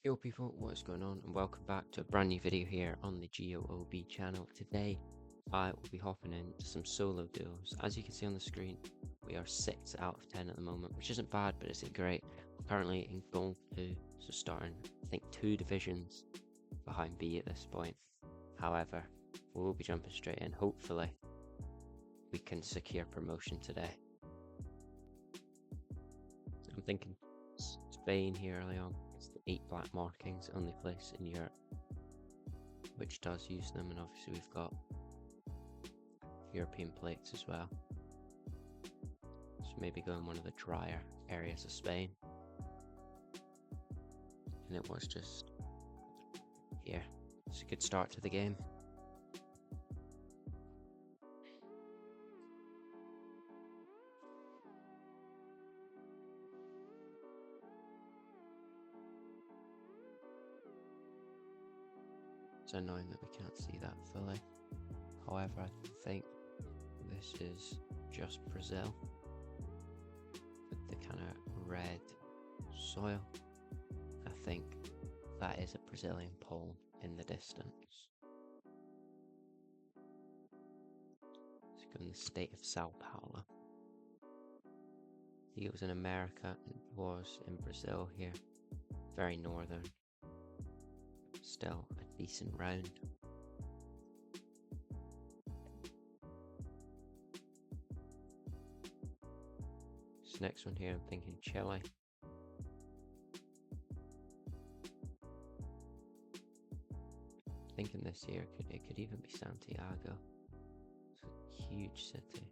Yo people, what is going on, and welcome back to a brand new video here on the GeoOB channel. Today I will be hopping into some solo duels. As you can see on the screen, we are 6 out of 10 at the moment, which isn't bad, but isn't great. We're currently in Gold 2, so starting I think 2 divisions behind B at this point. However, we will be jumping straight in. Hopefully we can secure promotion today. I'm thinking Spain here early on. It's the 8 black markings, only place in Europe which does use them, and obviously we've got European plates as well. So maybe go in one of the drier areas of Spain. And it was just here. It's a good start to the game. It's annoying that we can't see that fully. However, I think this is just Brazil with the kind of red soil. I think that is a Brazilian pole in the distance. Let's go in the state of Sao Paulo. He was in America and was in Brazil here. Very northern. Still a decent round. This next one here, I'm thinking Chile. Thinking this here, it could even be Santiago. It's a huge city.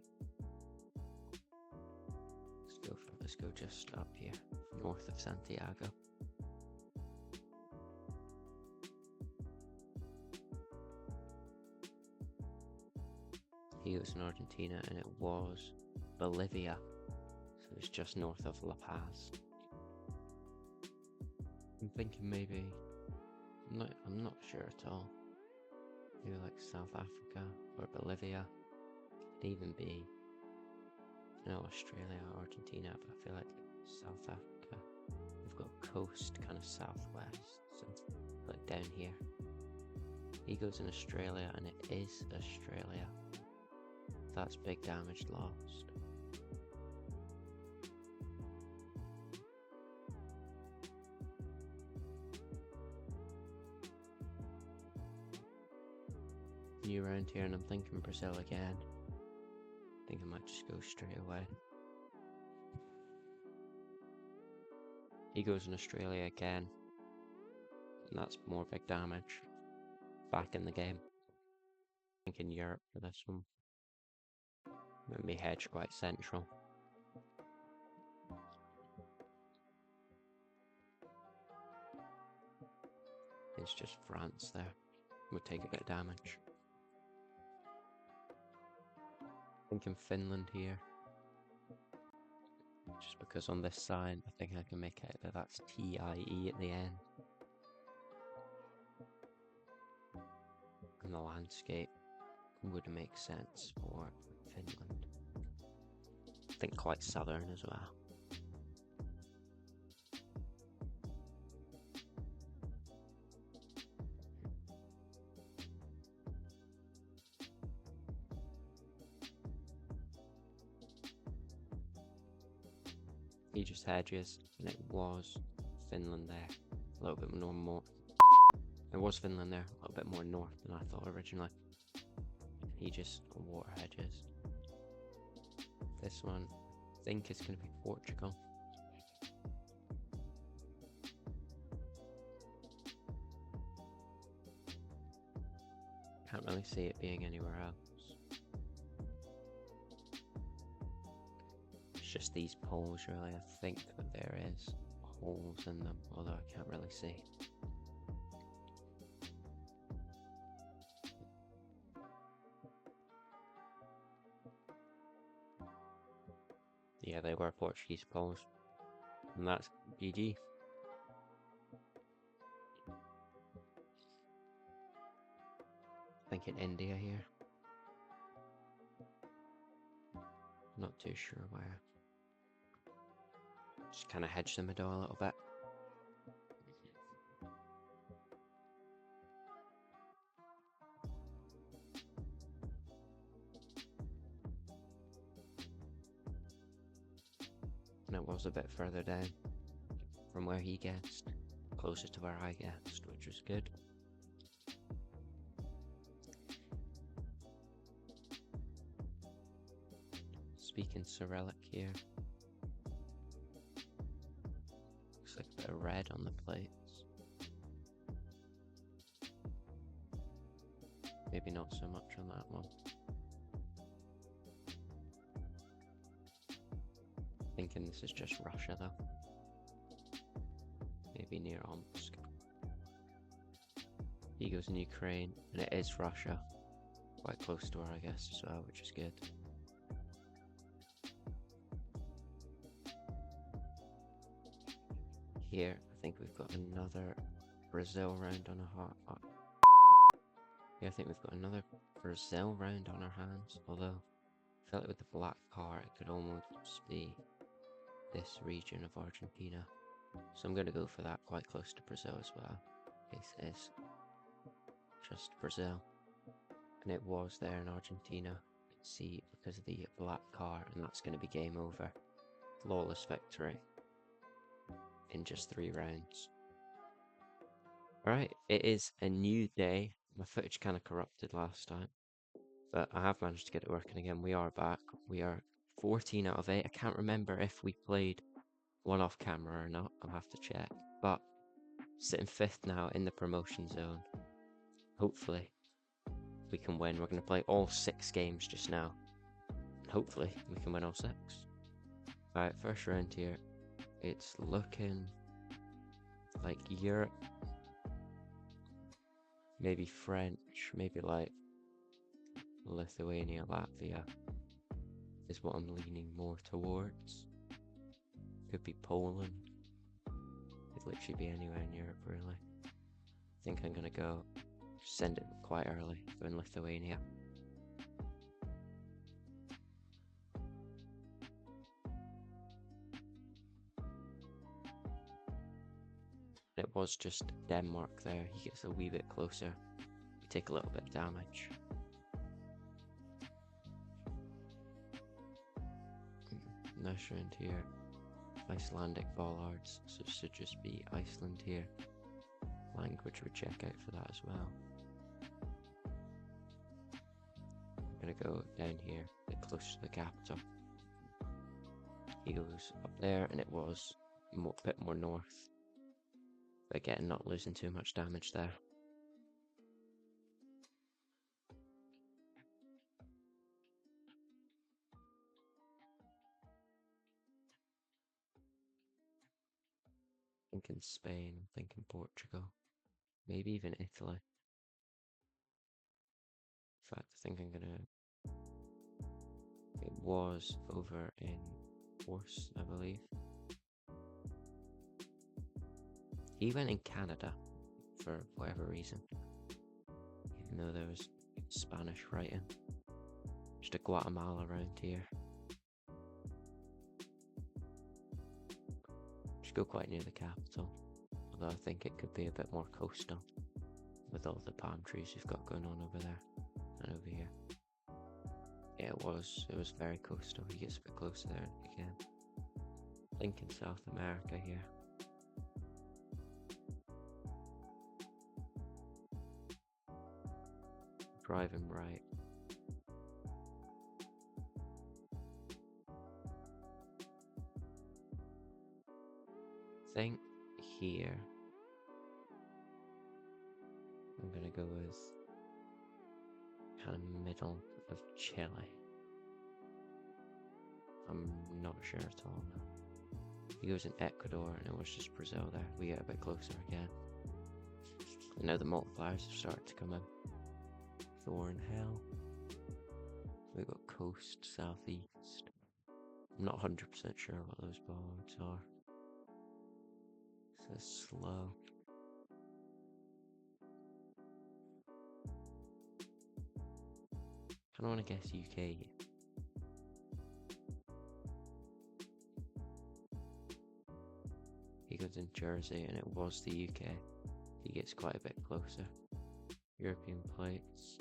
Let's go just up here, north of Santiago. He was in Argentina and it was Bolivia, so it's just north of La Paz. I'm thinking maybe, I'm not sure at all. Maybe like South Africa or Bolivia. Could even be, Australia or Argentina, but I feel like South Africa. We've got coast kind of southwest, so like down here. He goes in Australia and it is Australia. That's big damage lost. New round here, and I'm thinking Brazil again. I think I might just go straight away. He goes in Australia again, and that's more big damage. Back in the game. Thinking Europe for this one. Maybe hedge quite central. It's just France there. Would take a bit of damage. Thinking Finland here. Just because on this side, I think I can make it that that's TIE at the end. And the landscape would make sense for Finland. I think quite southern as well. He just hedges, and it was Finland there. A little bit more. It was Finland there, a little bit more north than I thought originally. He just water hedges. This one, I think it's going to be Portugal. Can't really see it being anywhere else. It's just these poles really. I think that there is holes in them, although I can't really see. Yeah, they were Portuguese poles. And that's GG. Thinking India here. Not too sure where. Just kind of hedge the middle a little bit. was a bit further down from where he guessed, closer to where I guessed, which was good. Speaking Cyrillic here. Looks like a bit of red on the plates. Maybe not so much on that one. Thinking this is just Russia though. Maybe near Omsk. He goes in Ukraine, and it is Russia. Quite close to her, I guess, as well, which is good. Here, I think we've got another Brazil round on our heart. Yeah, I think we've got another Brazil round on our hands, although I feel like with the black car it could almost be this region of Argentina. So I'm going to go for that, quite close to Brazil as well, in case it is just Brazil. And it was there in Argentina, you can see, because of the black car, and that's going to be game over. Flawless victory in just 3 rounds. Alright, it is a new day. My footage kind of corrupted last time, but I have managed to get it working again. We are back. We are 14 out of 8. I can't remember if we played one off camera or not. I'll have to check. But sitting 5th now in the promotion zone. Hopefully we can win. We're going to play all 6 games just now. Hopefully we can win all 6. Alright, first round here. It's looking like Europe. Maybe French, maybe like Lithuania, Latvia is what I'm leaning more towards. Could be Poland. Could literally be anywhere in Europe, really. I think I'm gonna go send it quite early, go in Lithuania. It was just Denmark there. He gets a wee bit closer. We take a little bit of damage. Nice round here. Icelandic bollards, so it should just be Iceland here. Language would check out for that as well. I'm gonna go down here, a bit close to the capital. He goes up there, and it was a bit more north. But again, not losing too much damage there. Thinking Spain, I'm thinking Portugal, maybe even Italy. In fact, I think I'm gonna. It was over in Force, I believe. He went in Canada for whatever reason, even though there was Spanish writing. Just a Guatemala around here. Just go quite near the capital, although I think it could be a bit more coastal with all the palm trees we've got going on over there and over here. Yeah, it was very coastal. He gets a bit closer there again. Thinking South America here. Driving right. Think here. I'm gonna go with kind of middle of Chile. I'm not sure at all now. He goes in Ecuador, and it was just Brazil there. We get a bit closer again. And now the multipliers have started to come in. Thornhill. We've got coast, southeast. I'm not 100% sure what those bollards are. It says slow. I don't want to guess UK. He goes in Jersey, and it was the UK. He gets quite a bit closer. European plates.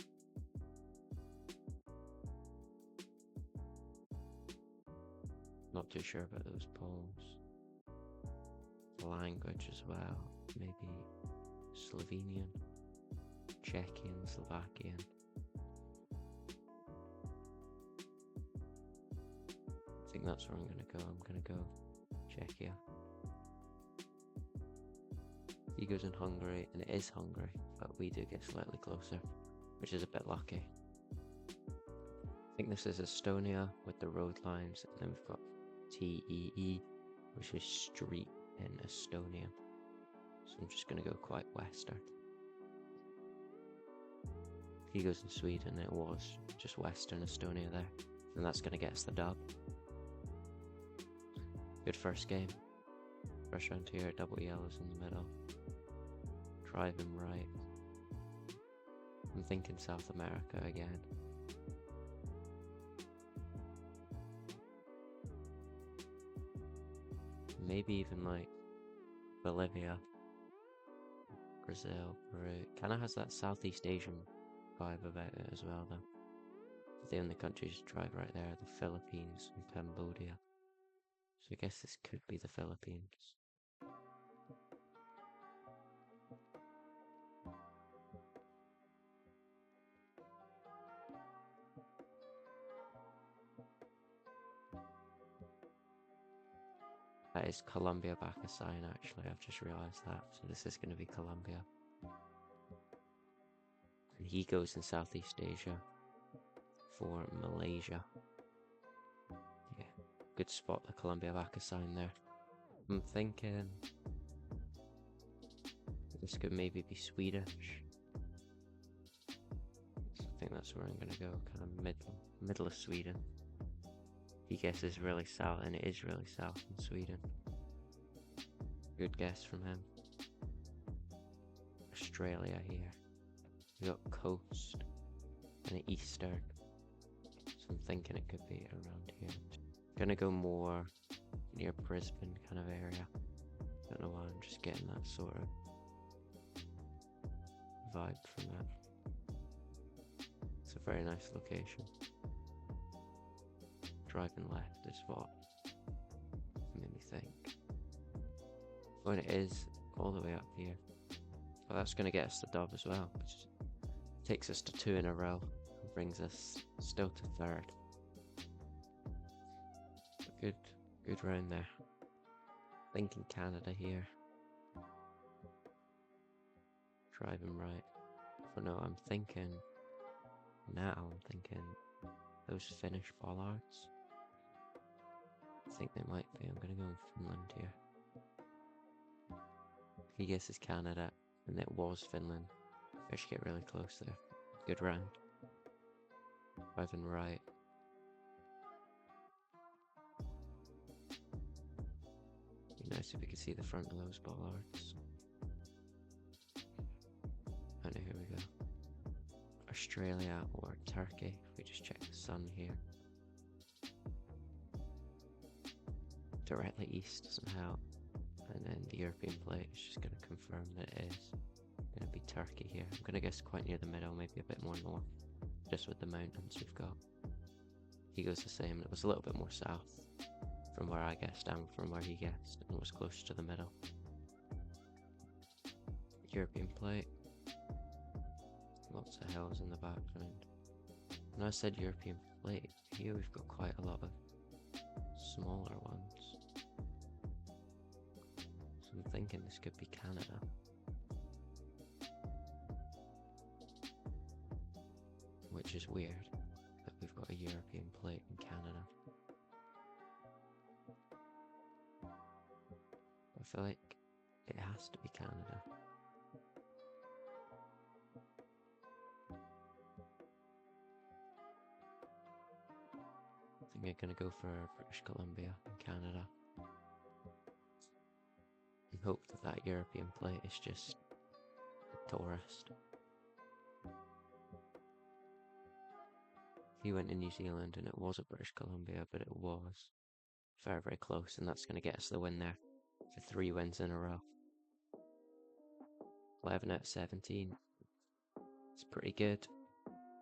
Not too sure about those polls. Language as well, maybe Slovenian, Czechian, Slovakian. I think that's where I'm gonna go. I'm gonna go Czechia. He goes in Hungary, and it is Hungary, but we do get slightly closer, which is a bit lucky. I think this is Estonia with the road lines, and then we've got TEE, which is street in Estonia. So I'm just going to go quite western. He goes in Sweden, it was just western Estonia there, and that's going to get us the dub. Good first game. First round here, double yellows in the middle. Driving right. I'm thinking South America again. Maybe even like Bolivia, Brazil, Peru. Kinda has that Southeast Asian vibe about it as well though. The only countries to drive right there are the Philippines and Cambodia. So I guess this could be the Philippines. That is Colombia back a sign actually, I've just realised that. So this is going to be Colombia. And he goes in Southeast Asia for Malaysia. Yeah, good spot the Colombia back a sign there. I'm thinking this could maybe be Swedish. So I think that's where I'm going to go, kind of middle of Sweden. He guesses really south, and it is really south in Sweden. Good guess from him. Australia here. We got coast and eastern. So I'm thinking it could be around here. Gonna go more near Brisbane kind of area. Don't know why, I'm just getting that sort of vibe from that. It's a very nice location. Driving left is what made me think. When it is all the way up here. Well, that's going to get us the dub as well, which takes us to 2 in a row and brings us still to 3rd. Good round there. Thinking Canada here. Driving right. Oh no, I'm thinking those Finnish bollards. I think they might be. I'm gonna go in Finland here. He guesses Canada, and it was Finland. Fish get really close there. Good round. Driving right. Be nice if we could see the front of those bollards. And here we go. Australia or Turkey. If we just check the sun here. Directly east doesn't help. And then the European plate is just going to confirm that it is going to be Turkey here. I'm going to guess quite near the middle, maybe a bit more north, just with the mountains we've got. He goes the same. It was a little bit more south from where I guessed and from where he guessed, and was closer to the middle. European plate. Lots of hills in the background. When I said European plate, here we've got quite a lot of smaller ones. So I'm thinking this could be Canada. Which is weird, that we've got a European plate in Canada. I feel like it has to be Canada. I think I'm gonna go for British Columbia in Canada. And hope that that European plate is just a tourist. He went to New Zealand and it was a British Columbia, but it was very, very close, and that's going to get us the win there for 3 wins in a row. 11 out of 17. It's pretty good.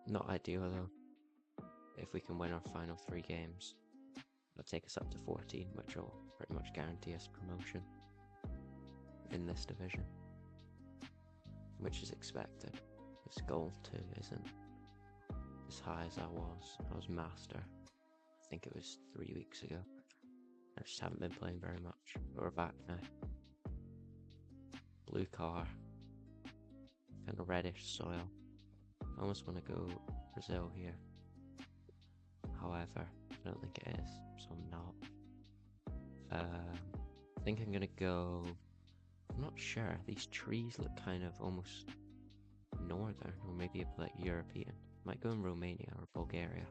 Not ideal though. If we can win our final 3 games, That'll take us up to 14, which will pretty much guarantee us promotion in this division, which is expected. This goal 2 isn't as high as I was master. I think it was 3 weeks ago. I just haven't been playing very much, but we're back now. Blue car, kind of reddish soil. I almost want to go Brazil here. However, I don't think it is, so I'm not. I think I'm gonna go, I'm not sure, these trees look kind of almost northern, or maybe a bit like European. Might go in Romania or Bulgaria.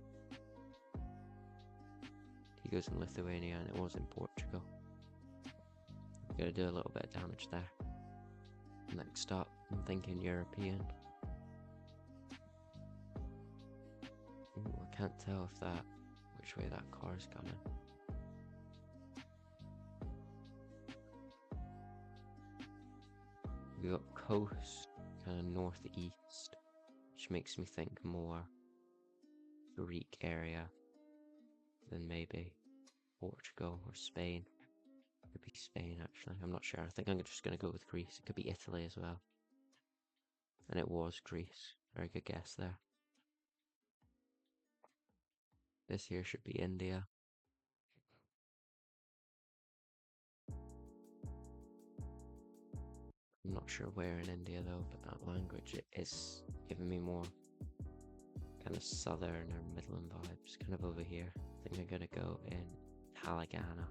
He goes in Lithuania and it was in Portugal. I'm gonna do a little bit of damage there. Next up, I'm thinking European. Ooh, I can't tell if which way that car is coming. We got coast, kind of northeast, which makes me think more Greek area than maybe Portugal or Spain. Could be Spain actually, I'm not sure. I think I'm just going to go with Greece. It could be Italy as well. And it was Greece. Very good guess there. This here should be India. I'm not sure where in India though, but that language is giving me more kind of southern or Midland vibes. Kind of over here. I think I'm going to go in Telangana.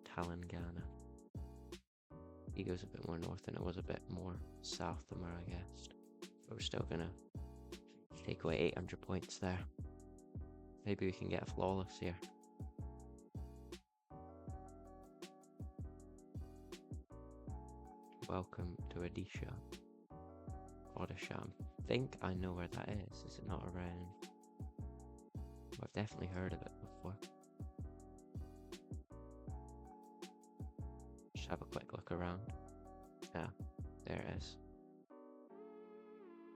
Telangana. He goes a bit more north and it was a bit more south than where I guessed. But we're still going to take away 800 points there. Maybe we can get a flawless here. Welcome to Odisha. Odisha. I think I know where that is. Is it not around? Well, I've definitely heard of it before. Just have a quick look around. Yeah, there it is.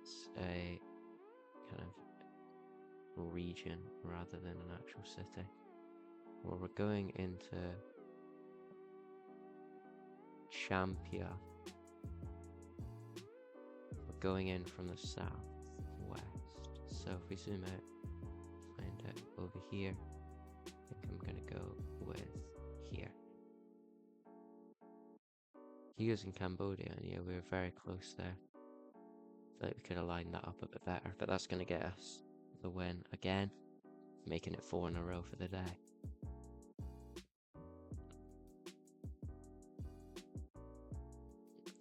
It's a kind of region rather than an actual city. Well, we're going into Champia. We're going in from the south west. So if we zoom out, find it over here. I think I'm gonna go with here. He goes in Cambodia, and yeah, we were very close there. I feel like we could have lined that up a bit better, but that's gonna get us the win again, making it 4 in a row for the day.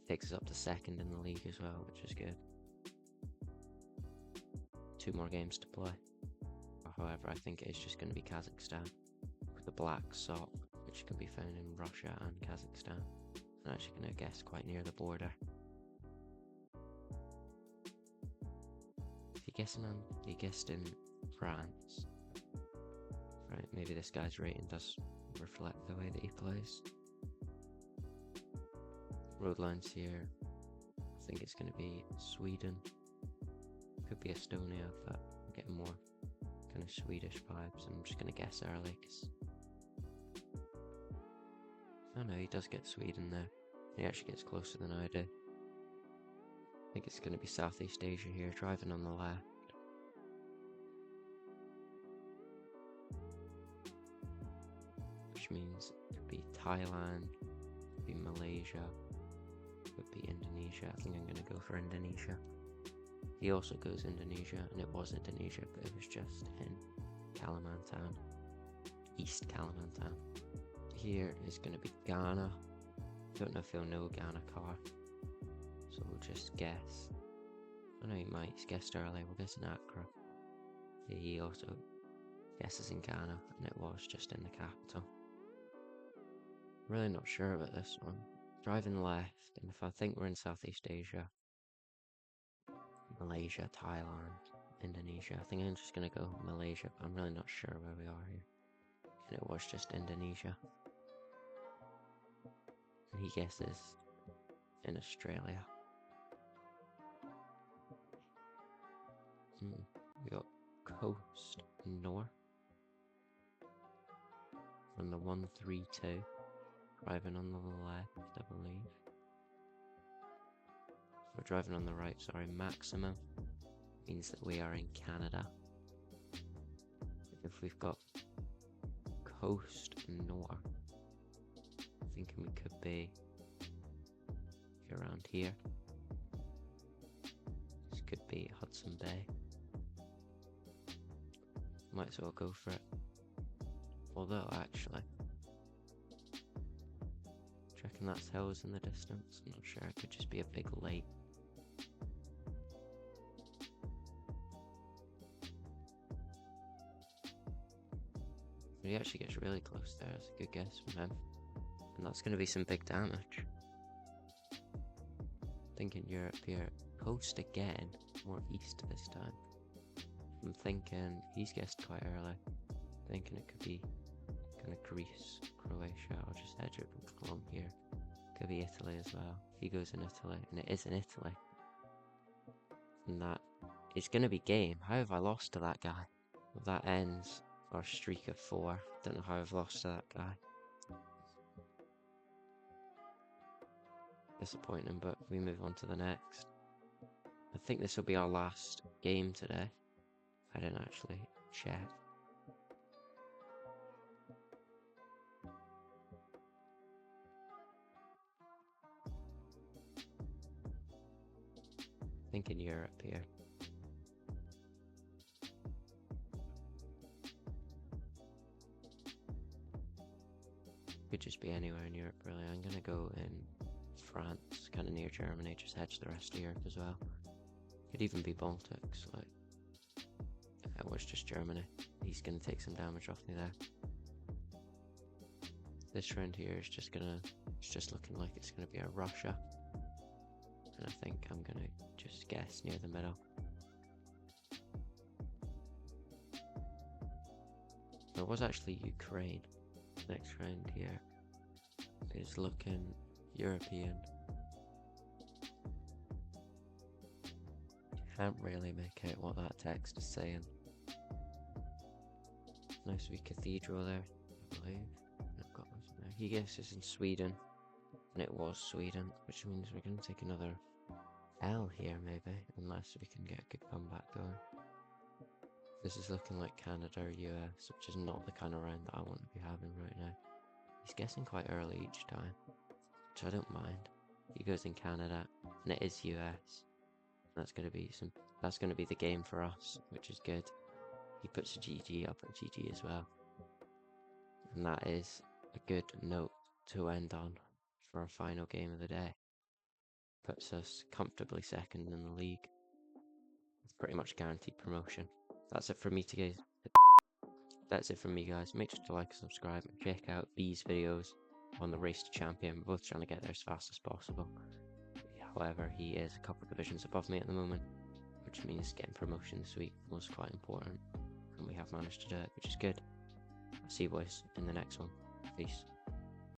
Takes us up to 2nd in the league as well, which is good. 2 more games to play. However, I think it is just going to be Kazakhstan with the black sock, which can be found in Russia and Kazakhstan. I'm actually going to guess quite near the border. If you guessed in France, right? Maybe this guy's rating does reflect the way that he plays. Road lines here. I think it's going to be Sweden. Could be Estonia, but I'm getting more kind of Swedish vibes. I'm just going to guess early because... Oh no, he does get Sweden there. He actually gets closer than I do. I think it's going to be Southeast Asia here, driving on the left. Which means it could be Thailand, it could be Malaysia, it could be Indonesia. I think I'm going to go for Indonesia. He also goes Indonesia, and it was Indonesia, but it was just in Kalimantan, East Kalimantan. Here is going to be Ghana. Don't know if he'll know Ghana car, so we'll just guess. I know he might. He's guessed early. We'll guess in Accra. He also guesses in Ghana, and it was just in the capital. Really not sure about this one. Driving left, and if I think we're in Southeast Asia, Malaysia, Thailand, Indonesia. I think I'm just going to go Malaysia, but I'm really not sure where we are here. And it was just Indonesia. And he guesses in Australia. We got coast north. from the 132. Driving on the left, I believe. We're driving on the right, sorry. Maximum means that we are in Canada. If we've got coast north, thinking we could be around here. This could be Hudson Bay. Might as well go for it. Although, actually, do you reckon that's hills in the distance? I'm not sure. It could just be a big lake. But he actually gets really close there. That's a good guess from him. And that's going to be some big damage. Thinking Europe here. Coast again. More east this time. I'm thinking he's guessed quite early. Thinking it could be kind of Greece, Croatia. I'll just edge it along here. Could be Italy as well. He goes in Italy, and it is in Italy. And that is going to be game. How have I lost to that guy? Well, that ends our streak of 4. Don't know how I've lost to that guy. Disappointing, but we move on to the next. I think this will be our last game today. I didn't actually check. I think in Europe here. Could just be anywhere in Europe really. I'm gonna go in France, kind of near Germany, just hedge the rest of Europe as well. Could even be Baltics, like it was just Germany. He's gonna take some damage off me there. This round here is just looking like it's gonna be a Russia. And I think I'm gonna just guess near the middle. There was actually Ukraine. Next round here is looking European. Can't really make out what that text is saying. Nice wee cathedral there, I believe. I've got one there. He guesses in Sweden, and it was Sweden, which means we're going to take another L here maybe, unless we can get a good comeback going. This is looking like Canada or US, which is not the kind of round that I want to be having right now. He's guessing quite early each time, which I don't mind. He goes in Canada, and it is US. That's going to be the game for us, which is good. He puts a GG up at GG as well. And that is a good note to end on for our final game of the day. Puts us comfortably second in the league. It's pretty much guaranteed promotion. That's it from me guys. That's it from me guys. Make sure to like and subscribe and check out these videos on the race to champion. We're both trying to get there as fast as possible. However, he is a couple of divisions above me at the moment, which means getting promotion this week was quite important. And we have managed to do it, which is good. I'll see you boys in the next one. Peace.